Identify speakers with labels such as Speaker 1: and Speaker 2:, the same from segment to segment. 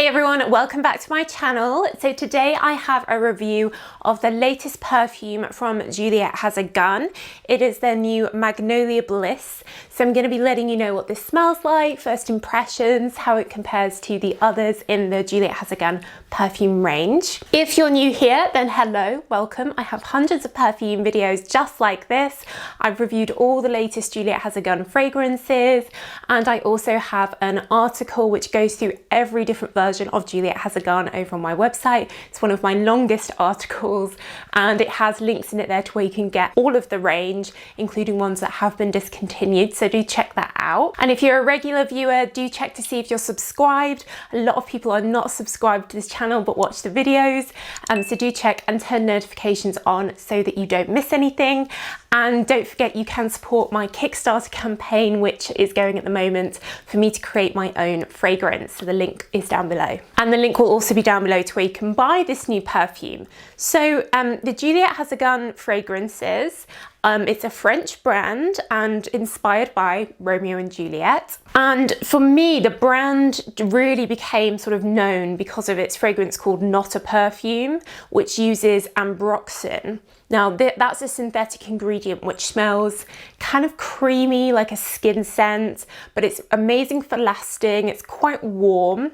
Speaker 1: Hey everyone, welcome back to my channel. So today I have a review of the latest perfume from Juliette Has a Gun. It is their new Magnolia Bliss. So I'm going to be letting you know what this smells like, first impressions, how it compares to the others in the Juliette Has a Gun perfume range. If you're new here, then hello, welcome. I have hundreds of perfume videos just like this. I've reviewed all the latest Juliette Has a Gun fragrances, and I also have an article which goes through every different version of Juliette Has a Gun over on my website. It's one of my longest articles, and it has links in it there to where you can get all of the range, including ones that have been discontinued, so do check that out. And if you're a regular viewer, do check to see if you're subscribed. A lot of people are not subscribed to this channel but watch the videos, so do check and turn notifications on so that you don't miss anything. And don't forget, you can support my Kickstarter campaign, which is going at the moment, for me to create my own fragrance. So the link is down below. And the link will also be down below to where you can buy this new perfume. So the Juliette Has a Gun fragrances, it's a French brand and inspired by Romeo and Juliet. And for me, the brand really became sort of known because of its fragrance called Not a Perfume, which uses ambroxan. Now that's a synthetic ingredient which smells kind of creamy, like a skin scent, but it's amazing for lasting. It's quite warm.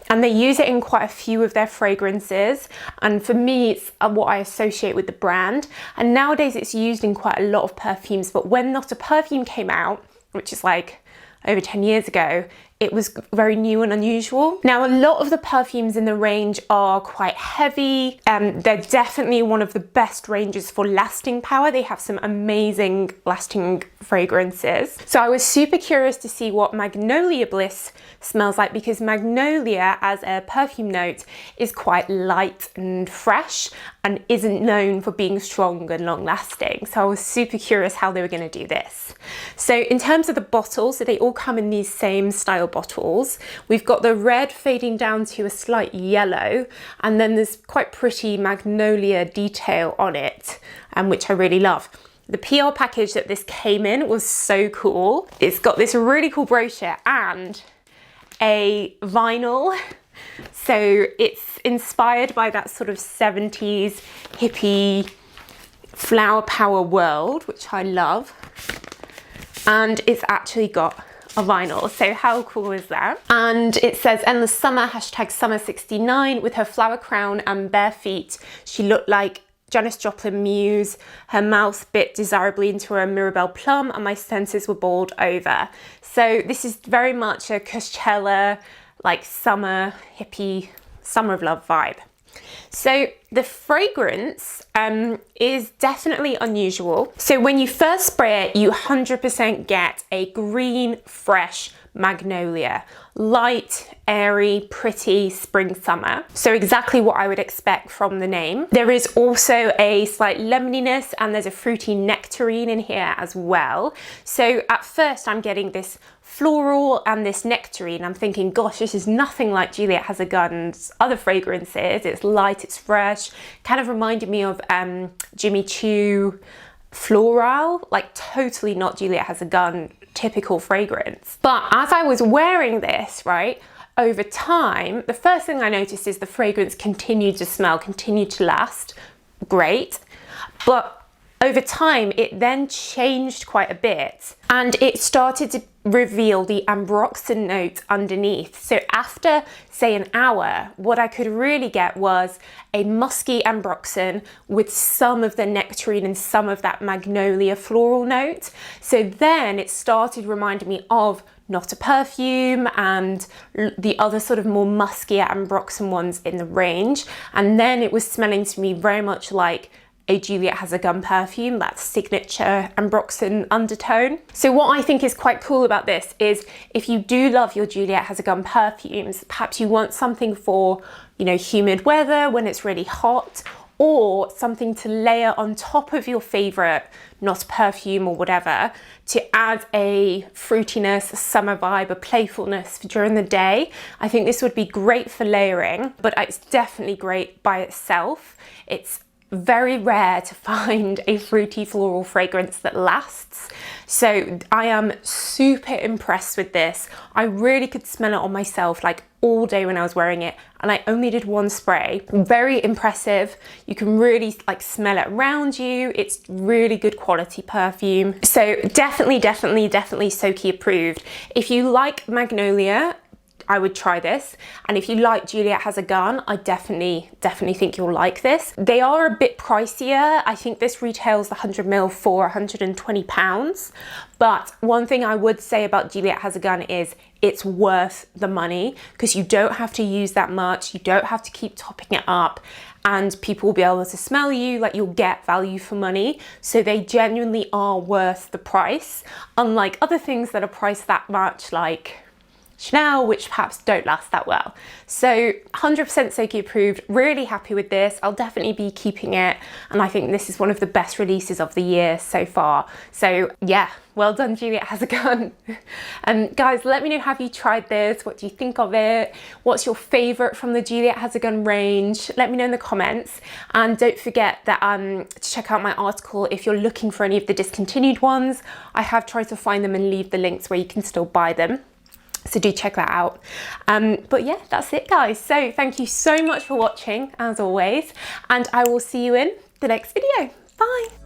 Speaker 1: And they use it in quite a few of their fragrances. And for me, it's what I associate with the brand. And nowadays it's used in quite a lot of perfumes. But when Not a Perfume came out, which is like over 10 years ago, it was very new and unusual. Now, a lot of the perfumes in the range are quite heavy. They're definitely one of the best ranges for lasting power. They have some amazing lasting fragrances. So I was super curious to see what Magnolia Bliss smells like, because Magnolia as a perfume note is quite light and fresh and isn't known for being strong and long lasting. So I was super curious how they were going to do this. So in terms of the bottles, so they all come in these same style bottles. We've got the red fading down to a slight yellow, and then there's quite pretty magnolia detail on it, which I really love. The PR package that this came in was so cool. It's got this really cool brochure and a vinyl. So it's inspired by that sort of 70s hippie flower power world, which I love. And it's actually got a vinyl, so how cool is that? And it says, endless summer, hashtag summer 69, with her flower crown and bare feet, she looked like Janis Joplin muse. Her mouth bit desirably into a Mirabelle plum and my senses were bowled over. So this is very much a Coachella, like summer, hippie, summer of love vibe. So the fragrance is definitely unusual. So when you first spray it, you 100% get a green, fresh magnolia. Light, airy, pretty spring summer. So exactly what I would expect from the name. There is also a slight lemoniness and there's a fruity nectarine in here as well. So at first I'm getting this floral and this nectarine. I'm thinking, gosh, this is nothing like Juliette Has a Gun's other fragrances. It's light, it's fresh. Kind of reminded me of Jimmy Choo Floral, like totally not Juliette Has a Gun typical fragrance. But as I was wearing this, right, over time, the first thing I noticed is the fragrance continued to smell, continued to last. Great. But over time, it then changed quite a bit and it started to reveal the ambroxan note underneath. So after, say, an hour, what I could really get was a musky ambroxan with some of the nectarine and some of that magnolia floral note. So then it started reminding me of Not a Perfume and the other sort of more muskier ambroxan ones in the range. And then it was smelling to me very much like a Juliette Has a Gun perfume, that signature ambroxan undertone. So what I think is quite cool about this is if you do love your Juliette Has a Gun perfumes, perhaps you want something for, you know, humid weather when it's really hot, or something to layer on top of your favorite Not a Perfume or whatever to add a fruitiness, a summer vibe, a playfulness during the day. I think this would be great for layering, but it's definitely great by itself. It's very rare to find a fruity floral fragrance that lasts. So I am super impressed with this. I really could smell it on myself like all day when I was wearing it, and I only did one spray. Very impressive. You can really like smell it around you. It's really good quality perfume. So definitely Soki approved. If you like Magnolia, I would try this. And if you like Juliette Has a Gun, I definitely think you'll like this. They are a bit pricier. I think this retails the 100ml for £120. But one thing I would say about Juliette Has a Gun is it's worth the money, because you don't have to use that much. You don't have to keep topping it up, and people will be able to smell you, like you'll get value for money. So they genuinely are worth the price, unlike other things that are priced that much, like Chanel, which perhaps don't last that well. So 100% Soki approved, really happy with this. I'll definitely be keeping it, and I think this is one of the best releases of the year so far. So yeah, well done Juliette Has a Gun. And guys, let me know, have you tried this? What do you think of it? What's your favorite from the Juliette Has a Gun range? Let me know in the comments, and don't forget that to check out my article if you're looking for any of the discontinued ones. I have tried to find them and leave the links where you can still buy them. So do check that out. But yeah, that's it guys. So thank you so much for watching as always, and I will see you in the next video. Bye.